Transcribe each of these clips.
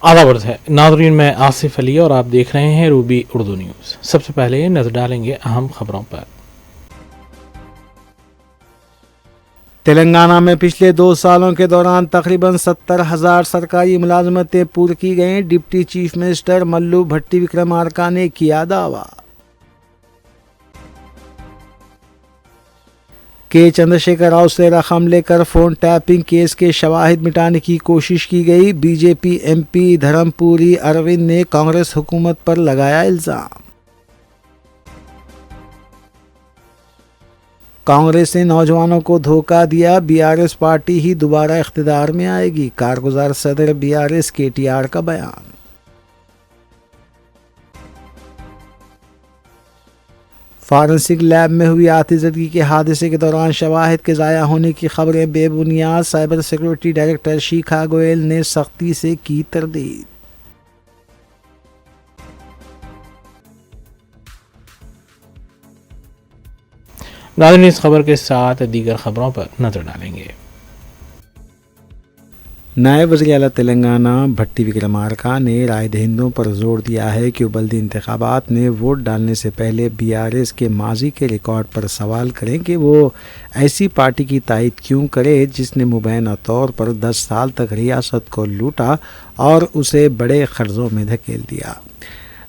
आदावर्द है नाज़रीन, मैं आसिफ अली और आप देख रहे हैं रूबी उर्दू न्यूज़। सबसे पहले नजर डालेंगे अहम खबरों पर। तेलंगाना में पिछले 2 सालों के दौरान तकरीबन 70,000 सरकारी मुलाजमतें पूरी की गईं। डिप्टी चीफ मिनिस्टर मल्लू भट्टी विक्रमार्का ने किया दावा। के चंद्रशेखर राव से रकम लेकर फोन टैपिंग केस के शवाहिद मिटाने की कोशिश की गई। बीजेपी एमपी धर्मपुरी अरविंद ने कांग्रेस हुकूमत पर लगाया इल्जाम। कांग्रेस ने नौजवानों को धोखा दिया, बीआरएस पार्टी ही दोबारा इख्तिदार में आएगी। कारगुजार सदर बीआरएस केटीआर का बयान। फॉरेंसिक लैब में हुई आतिशबाजी के हादसे के दौरान शवाहिद के ज़ाया होने की खबरें बेबुनियाद। साइबर सिक्योरिटी डायरेक्टर शिखा गोयल ने सख्ती से की तरदीद। नाज़रीन, इस खबर के साथ दीगर खबरों पर नजर डालेंगे। नायब वज़ीर आला तेलंगाना भट्टी विक्रमार्का ने राय दहिंदों पर जोर दिया है कि बल्दी इंतखाबात में वोट डालने से पहले बीआरएस के माजी के रिकॉर्ड पर सवाल करें कि वो ऐसी पार्टी की तायद क्यों करे जिसने मुबैना तौर पर 10 साल तक रियासत को लूटा और उसे बड़े कर्जों में धकेल दिया।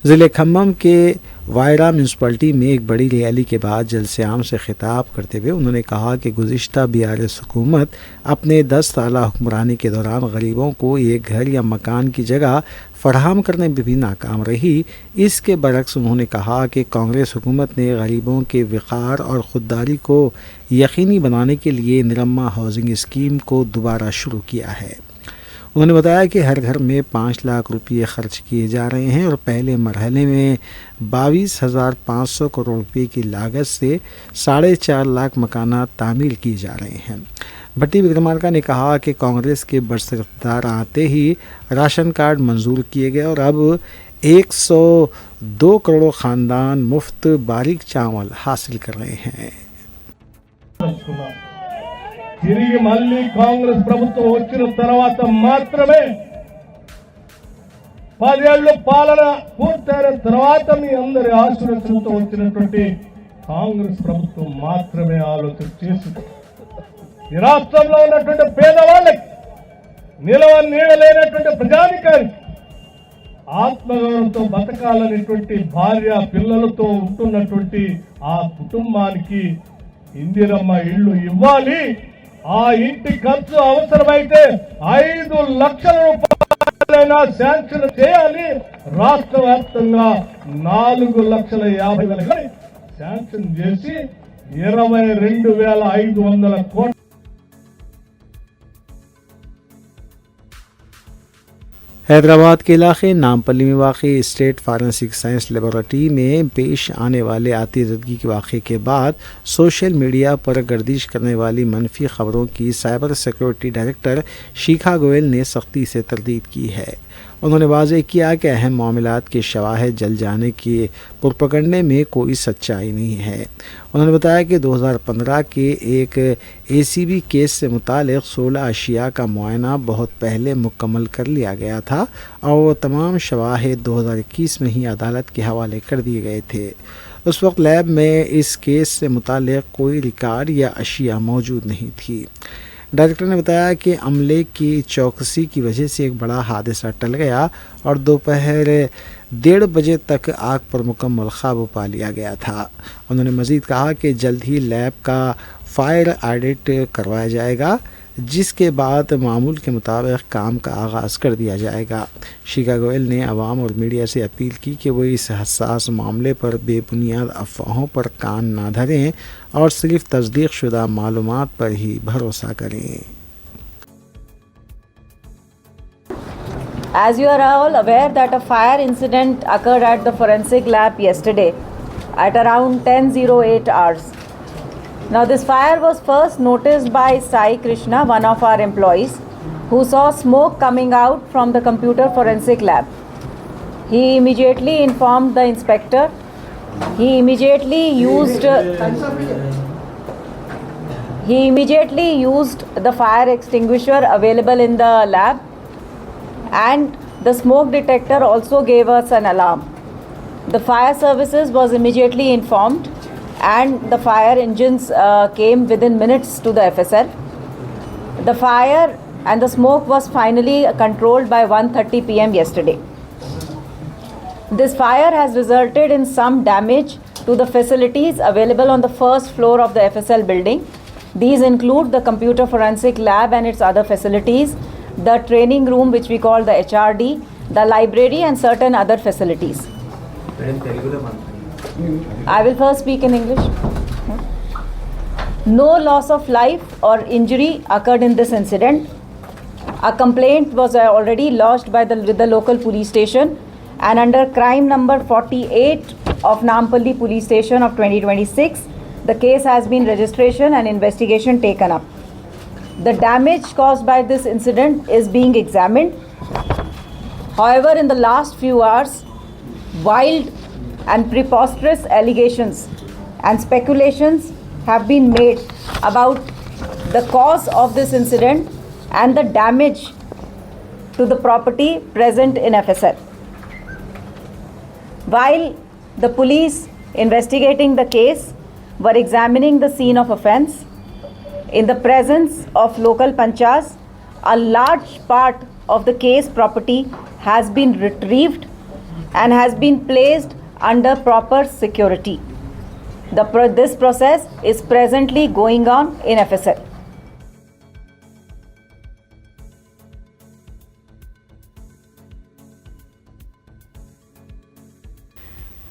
ज़िले खम्मम के वायरा म्यूनसिपलिटी में एक बड़ी रैली के बाद जलसे आम से खिताब करते हुए उन्होंने कहा कि गुज़िश्ता बीआरएस हुकूमत अपने 10 साला हुक्मरानी के दौरान गरीबों को एक घर या मकान की जगह फराहम करने में भी नाकाम रही। इसके बरक्स उन्होंने कहा कि कांग्रेस हुकूमत ने गरीबों के वक़ार और ख़ुददारी को यकीनी बनाने के लिए निरम्मा हाउसिंग स्कीम को दोबारा शुरू किया है। उन्होंने बताया कि हर घर में 5 लाख रुपये खर्च किए जा रहे हैं और पहले मरहले में 22,500 करोड़ रुपये की लागत से 4.5 लाख मकानात तामीर किए जा रहे हैं। भट्टी विक्रमार्का ने कहा कि कांग्रेस के बरसरदार आते ही राशन कार्ड मंजूर किए गए और अब 102 करोड़ ख़ानदान मुफ्त बारीक चावल हासिल कर रहे हैं। తిరిగి మళ్ళీ కాంగ్రెస్ ప్రభుత్వం వచ్చిన తర్వాత మాత్రమే 10 ఏళ్ల పాలన పూర్తయిన తర్వాత మీ అందరి ఆశీర్వాదంతో వచ్చినటువంటి కాంగ్రెస్ ప్రభుత్వం మాత్రమే ఆలోచన చేసింది ఈ రాష్ట్రంలో ఉన్నటువంటి పేదవాళ్ళకి నీడలేనటువంటి ప్రజానికానికి ఆత్మగౌరవంతో బతకాలనేటువంటి భార్య పిల్లలతో ఉంటున్నటువంటి ఆ కుటుంబానికి ఇందిరమ్మ ఇళ్ళు ఇవ్వాలి। ఆ ఇంటి ఖర్చు అవసరమైతే 5 లక్షల రూపాయలైనా శాంక్షన్ చేయాలి। రాష్ట్ర వ్యాప్తంగా 4,50,000 శాంక్షన్ చేసి 22,500 కోట్ల हैदराबाद के इलाके नामपल्ली में वाक़ स्टेट फॉरेंसिक साइंस लेबॉरेटरी में पेश आने वाले आतिशबाजी के वाक़े के बाद सोशल मीडिया पर गर्दिश करने वाली मनफी ख़बरों की साइबर सिक्योरिटी डायरेक्टर शिखा गोयल ने सख्ती से तरदीद की है। उन्होंने वाज़ेह किया कि अहम मामलात के शवाहिद जल जाने के प्रोपेगेंडे में कोई सच्चाई नहीं है। उन्होंने बताया कि 2015 के एक एसीबी केस से मुतालिक 16 अशिया का मुआयना बहुत पहले मुकम्मल कर लिया गया था और वो तमाम शवाहिद 2021 में ही अदालत के हवाले कर दिए गए थे। उस वक्त लैब में इस केस से मुतालिक कोई रिकॉर्ड या अशिया मौजूद नहीं थी। डायरेक्टर ने बताया कि अमले की चौकसी की वजह से एक बड़ा हादसा टल गया और दोपहर 1:30 बजे तक आग पर मुकम्मल काबू पा लिया गया था। उन्होंने मज़ीद कहा कि जल्द ही लैब का फायर ऑडिट करवाया जाएगा, जिसके बाद मामूल के मुताबिक काम का आगाज़ कर दिया जाएगा। शिखा गोयल ने अवाम और मीडिया से अपील की कि वो इस हसास मामले पर बेबुनियाद अफवाहों पर कान ना धरें और सिर्फ तस्दीक शुदा मालूमात पर ही भरोसा करें। As you are all aware that a fire incident occurred at the forensic lab yesterday at around 10:08 hours. Now this fire was first noticed by Sai Krishna, one of our employees, who saw smoke coming out from the computer forensic lab. He immediately informed the inspector. He immediately used the fire extinguisher available in the lab and The smoke detector also gave us an alarm. The fire services was immediately informed and the fire engines came within minutes to the FSL. The fire and the smoke was finally controlled by 1:30 p.m. yesterday. This fire has resulted in some damage to the facilities available on the first floor of the FSL building. These include the computer forensic lab and its other facilities, the training room which we call the HRD, the library and certain other facilities. I will first speak in English. No loss of life or injury occurred in this incident. A complaint was already lodged with the local police station, and under crime number 48 of Nampally Police Station of 2026, the case has been registration and investigation taken up. The damage caused by this incident is being examined. However, in the last few hours, wild and preposterous allegations and speculations have been made about the cause of this incident and the damage to the property present in FSL. While the police investigating the case were examining the scene of offence, in the presence of local panchas, a large part of the case property has been retrieved and has been placed under proper security. This process is presently going on in FSL.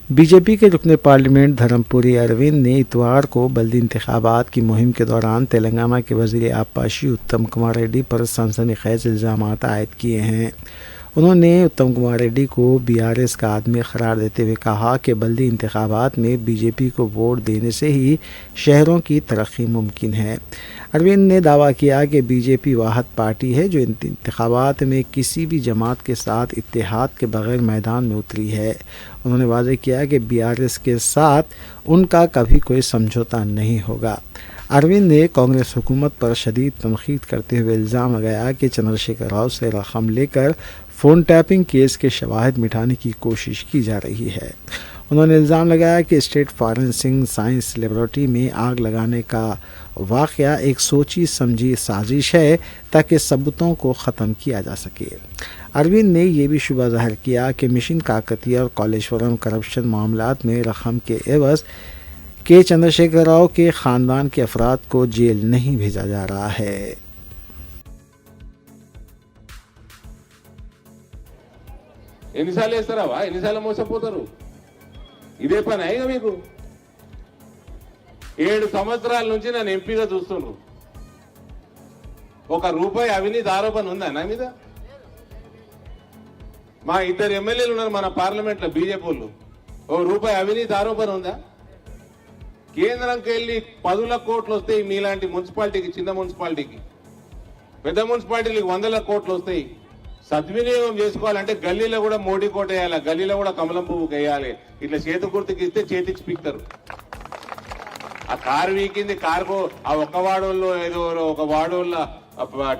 BJP के रुकने parliament Dharmapuri Arvind ने इतवार को बल्दी इंतखाबात की मुहिम के दौरान तेलंगाना के वज़ीर आबपाशी उत्तम कुमार रेड्डी पर सनसनीखेज इल्ज़ामात आयद किए हैं। उन्होंने उत्तम कुमार रेड्डी को बीआरएस का आदमी करार देते हुए कहा कि बल्दी इंतखाबात में बीजेपी को वोट देने से ही शहरों की तरक्की मुमकिन है। अरविंद ने दावा किया कि बीजेपी वाहिद पार्टी है जो इंतखाबात में किसी भी जमात के साथ इत्तेहाद के बगैर मैदान में उतरी है। उन्होंने वाज़ेह किया कि बीआरएस के साथ उनका कभी कोई समझौता नहीं होगा। अरविंद ने कांग्रेस हुकूमत पर शदीद तनकीद करते हुए इल्ज़ाम लगाया कि चंद्रशेखर राव से रकम लेकर फ़ोन टैपिंग केस के शवाहिद मिटाने की कोशिश की जा रही है। उन्होंने इल्ज़ाम लगाया कि स्टेट फॉरेंसिक साइंस लेबॉरेटरी में आग लगाने का वाक़या एक सोची समझी साजिश है ताकि सबूतों को ख़त्म किया जा सके। अरविंद ने यह भी शुबा ज़ाहिर किया कि मिशन काकतिया और कॉलेश्वरम करप्शन मामलात में रकम के एवज़ के चंद्रशेखर राव के ख़ानदान के अफराद को जेल नहीं भेजा जा रहा है। ఎన్నిసార్లు వేస్తారావా? ఎన్నిసార్లు మోసపోతారు? ఇదే పని అయినా మీకు 7 సంవత్సరాల నుంచి నన్ను ఎంపీగా చూస్తున్నారు. ₹1 అవినీతి ఆరోపణ ఉందా నా మీద? మా 2 ఎమ్మెల్యేలు ఉన్నారు మన పార్లమెంట్లో బీజేపీ వాళ్ళు. ₹1 అవినీతి ఆరోపణ ఉందా? కేంద్రంకి వెళ్ళి 10 కోట్లు వస్తాయి మీలాంటి మున్సిపాలిటీకి, చిన్న మున్సిపాలిటీకి. పెద్ద మున్సిపాలిటీలకు 100 కోట్లు వస్తాయి. సద్వినియోగం చేసుకోవాలంటే గల్లీలో కూడా మోడీ కోట వేయాలి, గల్లీలో కూడా కమలం పువ్వు వేయాలి. ఇట్లా చేతి గుర్తుకి ఇస్తే చేతికి స్పీకర్. ఆ కారు వీకింది, కారుకు ఆ ఒక్క వాడోళ్ళు ఏదో ఒక వాడోళ్ళ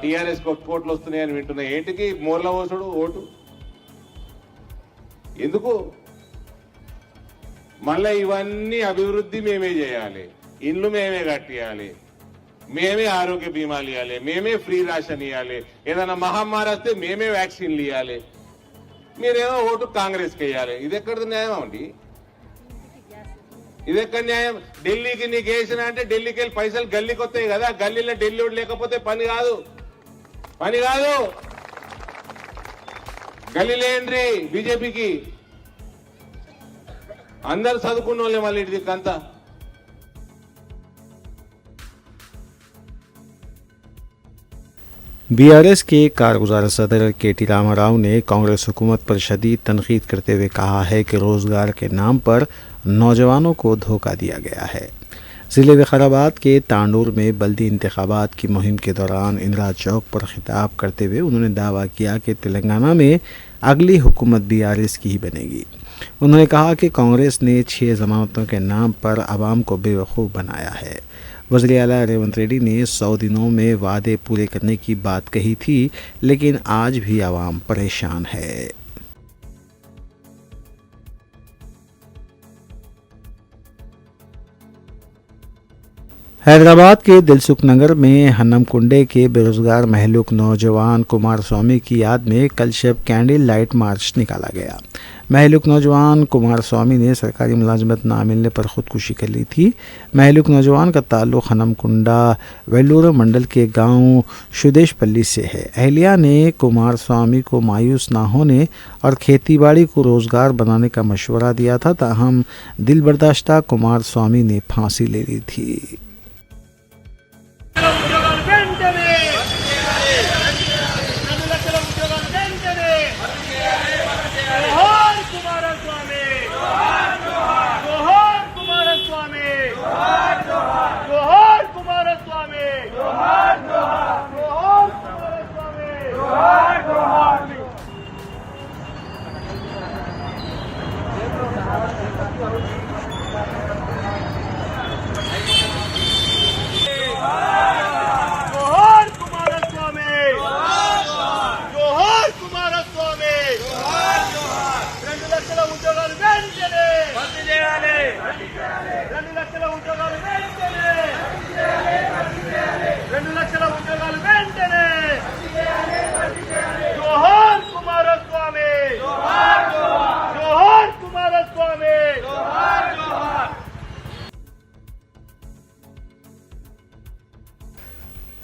టీఆర్ఎస్ కోట్లు వస్తున్నాయని వింటున్నా. ఏంటికి మూర్ల ఓసుడు ఓటు ఎందుకు? మళ్ళీ ఇవన్నీ అభివృద్ధి మేమే చేయాలి, ఇల్లు మేమే కట్టియాలి, మేమే ఆరోగ్య బీమాలు ఇవ్వాలి, మేమే ఫ్రీ రేషన్ ఇవ్వాలి, ఏదైనా మహమ్మారి వస్తే మేమే వ్యాక్సిన్లు ఇవ్వాలి. మీరేమో ఓటు కాంగ్రెస్కి వేయాలి. ఇది ఎక్కడ న్యాయం అండి? ఇది ఎక్కడ న్యాయం? ఢిల్లీకి నీకు వేసిన అంటే ఢిల్లీకి వెళ్ళి పైసలు గల్లీకి వస్తాయి కదా. గల్లీలో ఢిల్లీ లేకపోతే పని కాదు, పని కాదు. గల్లీలో ఏంటి బీజేపీకి? అందరు చదువుకున్న వాళ్ళే మళ్ళీ ఇది అంతా. बीआरएस के कारगुजार सदर के.टी. रामाराव ने कांग्रेस हुकूमत पर शदीद तनकीद करते हुए कहा है कि रोज़गार के नाम पर नौजवानों को धोखा दिया गया है। ज़िले विकाराबाद के तांडूर में बल्दी इंतखाबात की मुहिम के दौरान इंदिरा चौक पर खिताब करते हुए उन्होंने दावा किया कि तेलंगाना में अगली हुकूमत बीआरएस की ही बनेगी। उन्होंने कहा कि कांग्रेस ने 6 ज़मानतों के नाम पर आवाम को बेवकूफ़ बनाया है। وزیر اعلیٰ ریونت ریڈی نے 100 دنوں میں وعدے پورے کرنے کی بات کہی تھی، لیکن آج بھی عوام پریشان ہے۔ حیدرآباد کے دلسکھ نگر میں ہنم کنڈے کے بے روزگار مہلوک نوجوان کمار سوامی کی یاد میں کل شب کینڈل لائٹ مارچ نکالا گیا۔ مہلوک نوجوان کمار سوامی نے سرکاری ملازمت نہ ملنے پر خودکشی کر لی تھی۔ مہلوک نوجوان کا تعلق ہنم کنڈا ویلور منڈل کے گاؤں شدیش پلی سے ہے۔ اہلیہ نے کمار سوامی کو مایوس نہ ہونے اور کھیتی باڑی کو روزگار بنانے کا مشورہ دیا تھا، تاہم دل برداشتہ کمار سوامی نے پھانسی لے لی تھی۔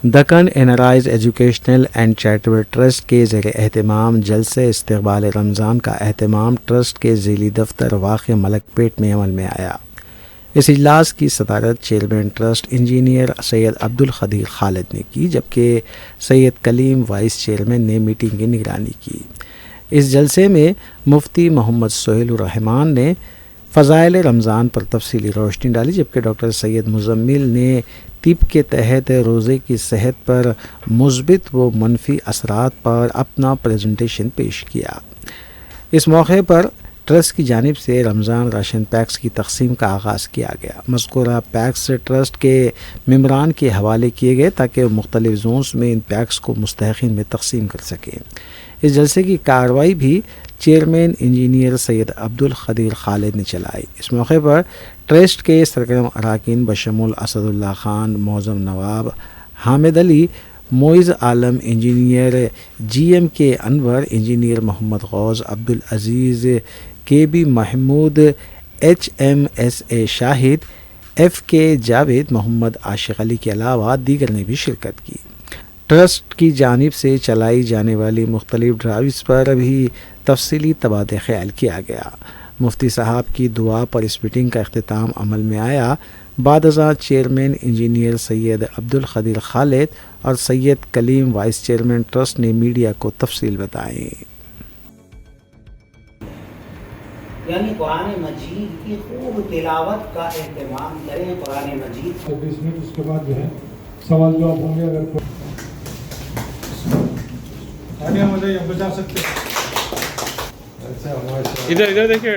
Deccan N R Is educational and charitable trust کے زیر اہتمام جلسے استقبال رمضان کا اہتمام ٹرسٹ کے ذیلی دفتر واقع ملک پیٹ میں عمل میں آیا۔ اس اجلاس کی صدارت چیئرمین ٹرسٹ انجینئر سید عبدالقدیر خالد نے کی، جبکہ سید کلیم وائس چیئرمین نے میٹنگ کی نگرانی کی۔ اس جلسے میں مفتی محمد سہیل الرحمان نے فضائل رمضان پر تفصیلی روشنی ڈالی، جبکہ ڈاکٹر سید مزمل نے طب کے تحت روزے کی صحت پر مثبت و منفی اثرات پر اپنا پریزنٹیشن پیش کیا۔ اس موقع پر ٹرسٹ کی جانب سے رمضان راشن پیکس کی تقسیم کا آغاز کیا گیا۔ مذکورہ پیکس ٹرسٹ کے ممبران کے حوالے کیے گئے تاکہ وہ مختلف زونز میں ان پیکس کو مستحقین میں تقسیم کر سکیں۔ اس جلسے کی کارروائی بھی چیئرمین انجینئر سید عبدالقدیر خالد نے چلائی۔ اس موقع پر ٹرسٹ کے سرگرم اراکین بشمول اسد اللہ خان، معظم نواب، حامد علی، معز عالم، انجینئر جی ایم کے انور، engineer Muhammad Ghouse, Abdul Aziz K B Mahmood, H M S A Shahid, F K Javed, محمد عاشق علی کے علاوہ دیگر نے بھی شرکت کی۔ ٹرسٹ کی جانب سے چلائی جانے والی مختلف ڈرائیوز پر بھی تفصیلی تبادلہ خیال کیا گیا۔ مفتی صاحب کی دعا پر اس میٹنگ کا اختتام عمل میں آیا۔ بعد ازاں چیئرمین انجینئر سید عبدالقدیر خالد اور سید کلیم وائس چیئرمین ٹرسٹ نے میڈیا کو تفصیل بتائیں۔ یعنی قرآن مجید کی خوب تلاوت کا اہتمام کریں۔ قرآن مجید 20 منٹ اس کے بعد جو ہے سوال جواب ہوں گے۔ اگر آگے ہم بچا سکتے ہیں۔ ادھر دیکھیے۔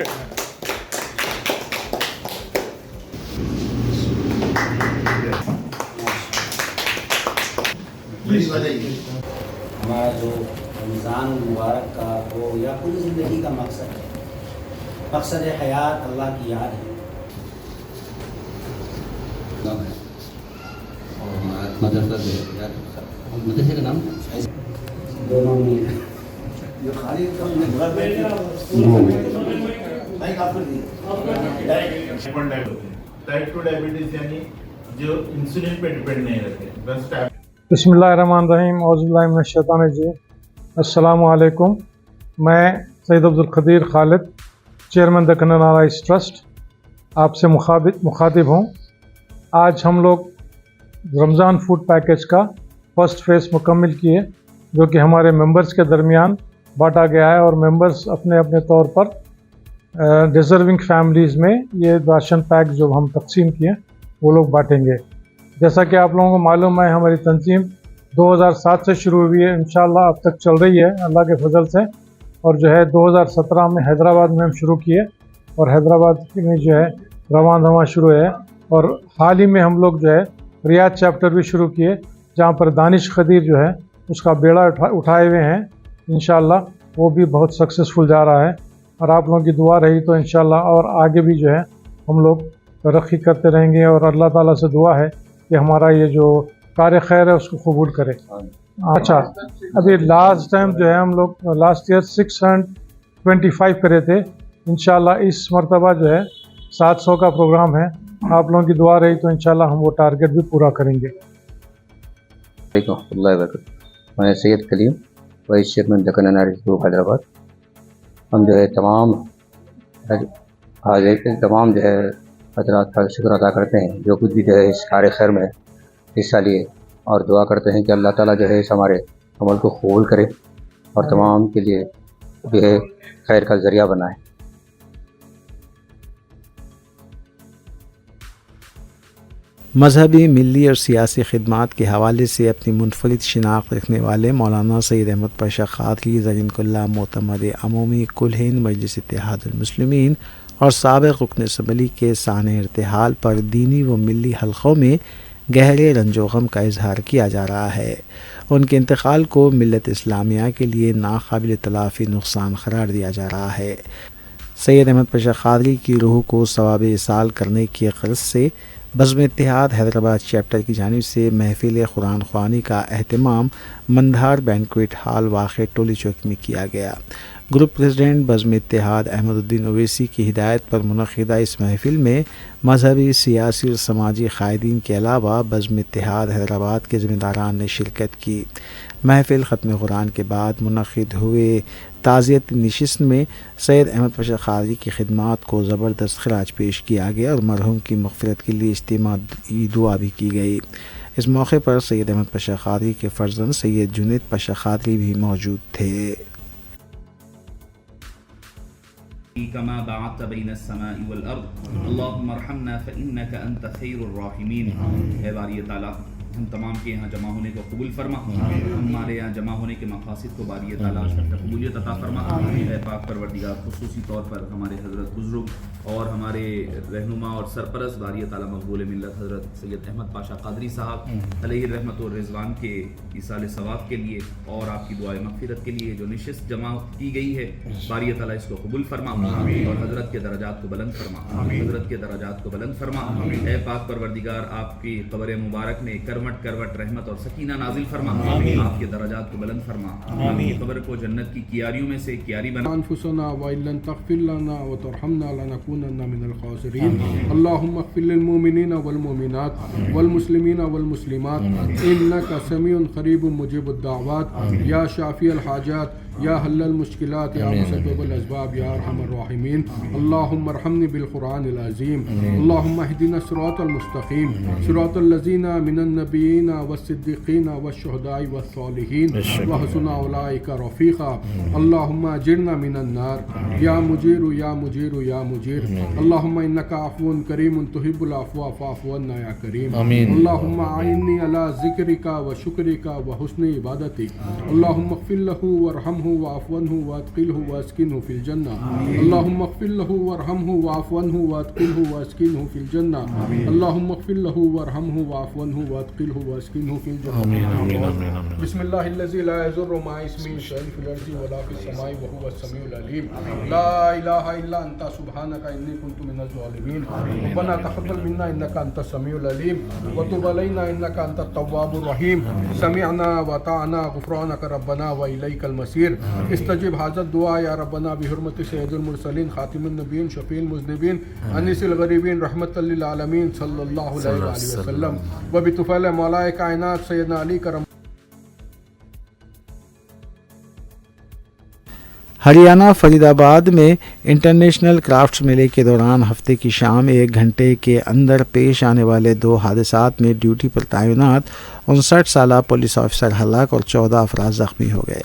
ہمارا جو رمضان مبارک کا ہو یا پوری زندگی کا مقصد ہے، مقصد حیات اللہ کی یاد ہے۔ مدرسے کا نام دونوں میں ٹائپ 2 ڈائبٹیز یعنی جو انسولین پہ ڈیپینڈ نہیں رہتے، بس بسم اللہ الرحمن الرحیم، اعوذ باللہ من الشیطان الرجیم۔ السلام علیکم، میں Syed Abdul Qadeer Khalid, chairman Deccan N R Is trust, آپ سے مخاطب ہوں۔ آج ہم لوگ رمضان فوڈ پیکیج کا فرسٹ فیز مکمل کیے، جو کہ ہمارے ممبرز کے درمیان بانٹا گیا ہے، اور ممبرز اپنے اپنے طور پر ڈیزرونگ فیملیز میں یہ راشن پیک جو ہم تقسیم کیے وہ لوگ بانٹیں گے۔ جیسا کہ آپ لوگوں کو معلوم ہے، ہماری تنظیم 2007 سے شروع ہوئی ہے، انشاءاللہ اب تک چل رہی ہے اللہ کے فضل سے، اور جو ہے 2017 میں حیدرآباد میں ہم شروع کیے، اور حیدرآباد میں جو ہے رواں دواں شروع ہے، اور حال ہی میں ہم لوگ جو ہے रियाद चैप्टर भी शुरू किए, जहाँ पर दानिश खदीर जो है उसका बेड़ा उठाए हुए हैं। इंशाअल्लाह वो भी बहुत सक्सेसफुल जा रहा है, और आप लोगों की दुआ रही तो इंशाअल्लाह और आगे भी जो है हम लोग तरक्की करते रहेंगे, और अल्लाह ताला से दुआ है कि हमारा ये जो कार्य खैर है उसको कबूल करे। अच्छा, अभी लास्ट टाइम जो है हम लोग लास्ट ईयर 625 करे थे, इंशाअल्लाह इस मरतबा जो है 700 का प्रोग्राम है। आप लोगों की दुआ रही तो इंशाअल्लाह हम वो टारगेट भी पूरा करेंगे। मैं Syed Kaleem vice chairman Deccan NRS group Hyderabad. हम जो है तमाम हाजिर के तमाम जो है हजरात का शुक्र अदा करते हैं जो कुछ भी जो है इस कार्य खैर में हिस्सा लिए, और दुआ करते हैं कि अल्लाह ताला जो है इस हमारे अमल को कबूल करे और तमाम के लिए जो है खैर का ज़रिया बनाए। मजहबी, मिली और सियासी खिदमात के हवाले से अपनी मुनफरिद शिनाख्त रखने वाले मौलाना सैयद अहमद पाशा क़ादरी ज़रीनकुल्लाह मोतमद अमूमी कुल हिंद मजलिस इत्तेहादुल मुस्लिमीन और साबिक़ रुकन असम्बली के साने इर्तिहाल पर दीनी व मिली हलक़ों में गहरे रंजो गम का इजहार किया जा रहा है। उनके इंतकाल को मिल्लत इस्लामिया के लिए नाकाबिल तलाफ़ी नुकसान करार दिया जा रहा है। सैयद अहमद पाशा क़ादरी की रूह को सवाब इसाल करने की ग़रज़ से बज़्म इत्तेहाद हैदराबाद चैप्टर की जानिब से महफिल कुरान ख़्वानी का अहतमाम मंधार बैंक्वेट हॉल वाक़ टोली चौक में किया गया। ग्रुप प्रेसिडेंट बज़्म इत्तेहाद अहमदुद्दीन ओवैसी की हिदायत पर मुनक़िदा इस महफिल में मजहबी, सियासी और समाजी क़ायदीन के अलावा बज़्म इत्तेहाद हैदराबाद के ज़िम्मेदारान ने शिरकत की। महफिल ख़त्म कुरान के बाद मुनक़िद हुए ताज़ियत नशिस्त में सैयद अहमद पाशा क़ादरी की खिदमात को ज़बरदस्त ख़राज पेश किया गया और मरहूम की मग़फ़िरत के लिए इज्तिमाई दुआ भी की गई। इस मौके पर सैयद अहमद पाशा क़ादरी के फ़र्जंद सैयद जुनैद पाशा क़ादरी भी मौजूद थे। कमा बाअत बैन अस्समाई वल अर्द अल्लाहुम्मा अर्हमना फइन्नका अंत खैरुर राहिमीन। ऐ बारी ताला हम तमाम के यहाँ जमा होने को कबूल फरमा, हमारे यहाँ जमा होने के मकासद को बारी ताला कबूलियत अता फरमा। ऐ पाक परवरदिगार खुसूसी तौर पर हमारे हज़रत बुज़ुर्ग और हमारे रहनुमा और सरपरस्त बारी ताला मकबूल मिल्लत हज़रत सैयद अहमद पाशा क़ादरी साहब अलैहि रहमत और रिज़वान के इसाले सवाब के लिए और आपकी दुआए मग़फ़िरत के लिए जो नशिस्त जमा की गई है, बारी ताला इसको कबूल फरमा और हज़रत के दराजात को बुलंद फरमा, हज़रत के दराजात को बुलंद फरमा। ऐ पाक परवरदिगार आपकी क़ब्र मुबारक में करवट करवट रहमत और सकीना नाजिल फरमा, आपके दराजात को बुलंद फरमा, आपकी क़ब्र को जन्नत की कियारियों में से कियारी बना। अनफुसना व इल्लन तग़फिर लना व तुरहमना लनकूनन्ना मिनल ख़ासिरीन। अल्लाहुम्मा इग़फिर लिल मुमिनीना वल मुमिनात वल मुस्लिमीना वल मुस्लिमात इन्नका समीउन क़रीबुन मुजीबुद दाअवात या शाफ़िअल हाजात या हल्लल मुश्किलात या मुसब्बिबुल अस्बाब या अरहमर राहिमीन। अल्लाहुम्मा अर्हमनी बिल कुरानिल अज़ीम। अल्लाहुम्मा इहदिना सिरातल मुस्तक़ीम सिरातल लज़ीना मिनन नबिय्यीना वस्सिद्दीक़ीना वश्शुहदाई वस्सालिहीन व हसुना उलाइका रफ़ीक़ा। अल्लाहुम्मा अजिरना मिनन नार या मुजीरु या मुजीरु या मुजीर। अल्लाहुम्मा इन्नका अफ़्वुन करीमुन तुहिब्बुल अफ़्वा फ़अफ़्व अन्ना या करीम। अल्लाहुम्मा आइन्नी अला ज़िक्रिका व शुक्रिका व हुस्नि इबादतिक। अल्लाहुम्मा इग़फिर लहू वरहमहू वाफ़वन्हु वादखिलहु वास्किनहु फिल जन्ना। अल्लाहुम्मा इग़फिर लहू वरहमहु वाफ़वन्हु वादखिलहु वास्किनहु फिल जन्ना। अल्लाहुम्मा इग़फिर लहू वरहमहु वाफ़वन्हु वादखिलहु वास्किनहु फिल जन्ना। बिस्मिल्लाहिल्लज़ी ला यज़ुर्रु मअ इस्मिही शैउन फिल अर्ज़ि वला फिस समाई व हुवस समीउल अलीम। ला इलाहा इल्ला अंता सुब्हानका इन्नी कुन्तु मिनज़ ज़ालिमीन। रब्बना तक़ब्बल मिन्ना इन्नका अंतस समीउल अलीम व तुब अलैना इन्नका अंतत तव्वाबुर रहीम। समिअना व अताअना गुफ़रानका रब्बना व इलैकल मसीर। इस्तजिब हाज़त दुआ या रब्बना बिहुर्मति सय्यदुल मुरसलीन खातिमुन नबिय्यीन शफ़ीउल मुज़निबीन अनीसिल गरीबीन रहमतल लिल आलमीन सल्लल्लाहु अलैहि वसल्लम व बितुफ़ैल मौलाए कायनात सय्यदना अली करम। हरियाणा फरीदाबाद में इंटरनेशनल क्राफ्ट्स मेले के दौरान हफ्ते की शाम 1 घंटे के अंदर पेश आने वाले 2 हादसात में ड्यूटी पर तैनात 59 साला पुलिस ऑफिसर हलाक और 14 अफराद ज़ख्मी हो गए।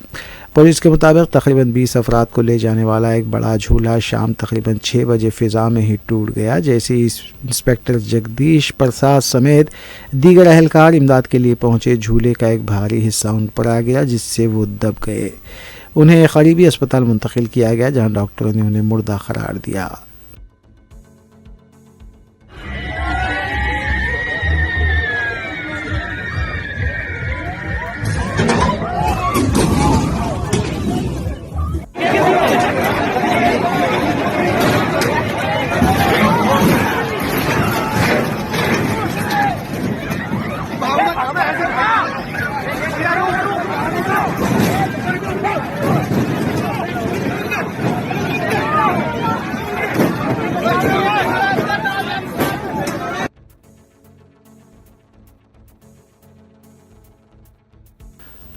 पुलिस के मुताबिक तकरीबन 20 अफराद को ले जाने वाला एक बड़ा झूला शाम तकरीबन 6 बजे फ़िज़ा में ही टूट गया। जैसे ही इंस्पेक्टर जगदीश प्रसाद समेत दीगर अहलकार इमदाद के लिए पहुँचे, झूले का एक भारी हिस्सा उन पर आ गया जिससे वो दब गए। उन्हें करीबी अस्पताल मुंतकिल किया गया जहां डॉक्टरों ने उन्हें मुर्दा करार दिया।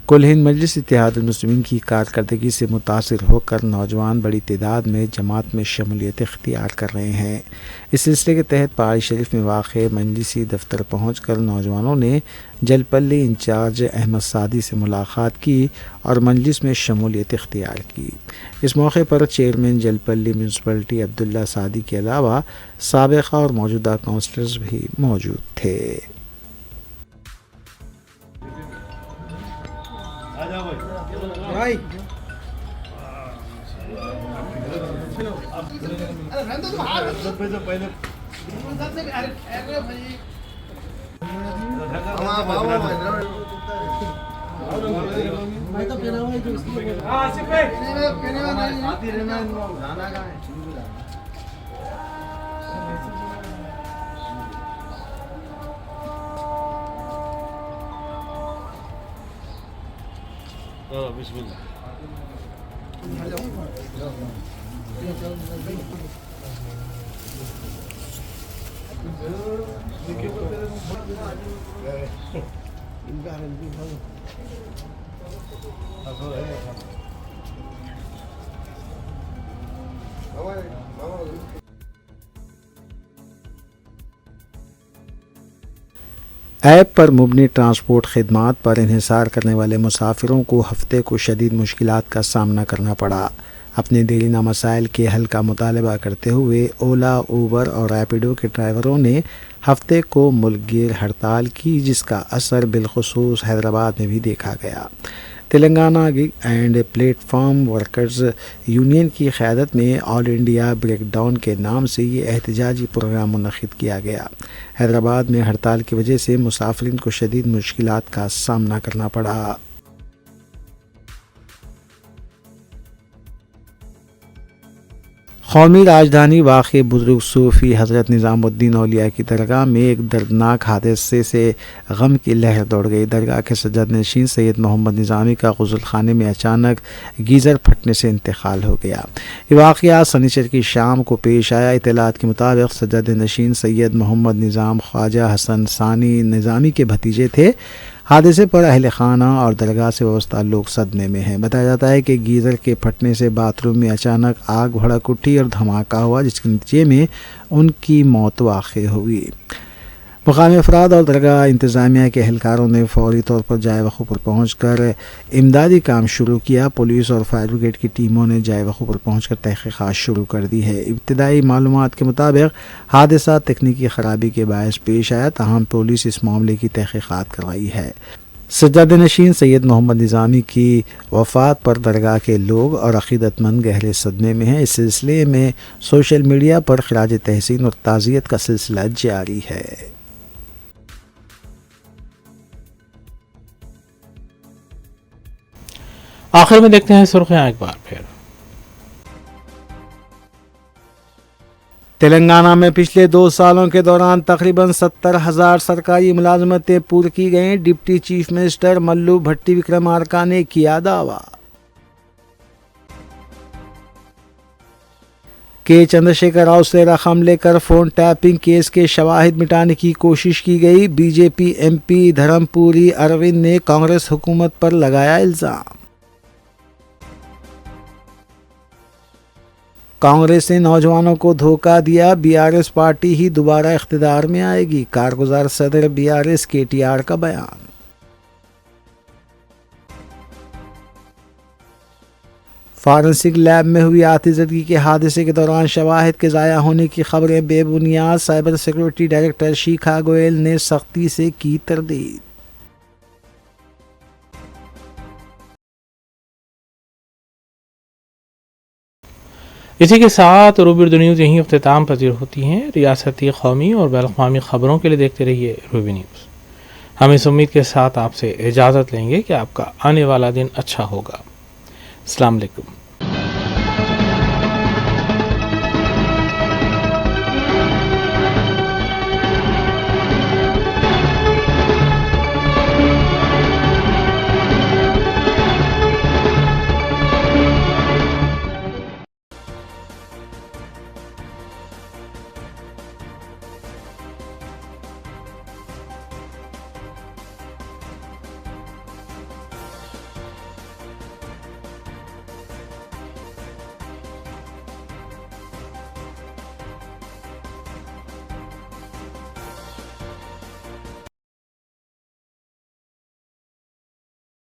کل ہند مجلس اتحاد المسلمین کی کارکردگی سے متاثر ہو کر نوجوان بڑی تعداد میں جماعت میں شمولیت اختیار کر رہے ہیں۔ اس سلسلے کے تحت پہاڑی شریف میں واقع مجلسی دفتر پہنچ کر نوجوانوں نے جلپلی انچارج احمد سعدی سے ملاقات کی اور مجلس میں شمولیت اختیار کی۔ اس موقع پر چیئرمین جلپلی میونسپلٹی عبداللہ سعدی کے علاوہ سابقہ اور موجودہ کونسلرز بھی موجود تھے۔ ایپ پر مبنی ٹرانسپورٹ خدمات پر انحصار کرنے والے مسافروں کو ہفتے کو شدید مشکلات کا سامنا کرنا پڑا۔ اپنے دیرینہ مسائل کے حل کا مطالبہ کرتے ہوئے اولا، اوبر اور ریپیڈو کے ڈرائیوروں نے ہفتے کو ملک گیر ہڑتال کی، جس کا اثر بالخصوص حیدرآباد میں بھی دیکھا گیا۔ Telangana gig and plate form workers union کی قیادت میں آل انڈیا بریک ڈاؤن کے نام سے یہ احتجاجی پروگرام منعقد کیا گیا۔ حیدرآباد میں ہڑتال کی وجہ سے مسافرین کو شدید مشکلات کا سامنا کرنا پڑا۔ قومی راجدھانی واقع بزرگ صوفی حضرت نظام الدین اولیاء کی درگاہ میں ایک دردناک حادثے سے غم کی لہر دوڑ گئی۔ درگاہ کے سجاد نشین سید محمد نظامی کا غسل خانے میں اچانک گیزر پھٹنے سے انتقال ہو گیا۔ یہ واقعہ سنیچر کی شام کو پیش آیا۔ اطلاعات کے مطابق سجاد نشین سید محمد نظام خواجہ حسن ثانی نظامی کے بھتیجے تھے۔ حادثے پر اہل خانہ اور درگاہ سے وابستہ لوگ صدمے میں ہیں۔ بتایا جاتا ہے کہ گیزر کے پھٹنے سے باتھ روم میں اچانک آگ بھڑک اٹھی اور دھماکہ ہوا، جس کے نتیجے میں ان کی موت واقع ہوئی۔ مقامی افراد اور درگاہ انتظامیہ کے اہلکاروں نے فوری طور پر جائے وقوع پر پہنچ کر امدادی کام شروع کیا۔ پولیس اور فائر بریگیڈ کی ٹیموں نے جائے وقوع پر پہنچ کر تحقیقات شروع کر دی ہے۔ ابتدائی معلومات کے مطابق حادثہ تکنیکی خرابی کے باعث پیش آیا، تاہم پولیس اس معاملے کی تحقیقات کر رہی ہے۔ سجاد نشین سید محمد نظامی کی وفات پر درگاہ کے لوگ اور عقیدت مند گہرے صدمے میں ہیں۔ اس سلسلے میں سوشل میڈیا پر خراج تحسین اور تعزیت کا سلسلہ جاری ہے۔ آخر میں دیکھتے ہیں سرخیاں ایک بار پھر۔ تلنگانہ میں پچھلے 2 سالوں کے دوران تقریباً 70,000 سرکاری ملازمتیں پور کی گئیں۔ ڈپٹی چیف منسٹر ملو بھٹی وکرمارکا نے کیا دعویٰ۔ کے چندر شیکھر راؤ سے رقم لے کر فون ٹیپنگ کیس کے شواہد مٹانے کی کوشش کی گئی۔ B J P M P دھرم پوری اروند نے کانگریس حکومت پر لگایا الزام۔ کانگریس نے نوجوانوں کو دھوکہ دیا، بی آر ایس پارٹی ہی دوبارہ اقتدار میں آئے گی، کارگزار صدر بی آر ایس کے ٹی آر کا بیان۔ فارنسک لیب میں ہوئی آتش زدگی کے حادثے کے دوران شواہد کے ضائع ہونے کی خبریں بے بنیاد، سائبر سیکورٹی ڈائریکٹر شیکھا گوئل نے سختی سے کی تردید۔ اسی کے ساتھ روبی اردو نیوز یہیں اختتام پذیر ہوتی ہیں۔ ریاستی، قومی اور بین الاقوامی خبروں کے لیے دیکھتے رہیے روبی نیوز۔ ہم اس امید کے ساتھ آپ سے اجازت لیں گے کہ آپ کا آنے والا دن اچھا ہوگا۔ السلام علیکم۔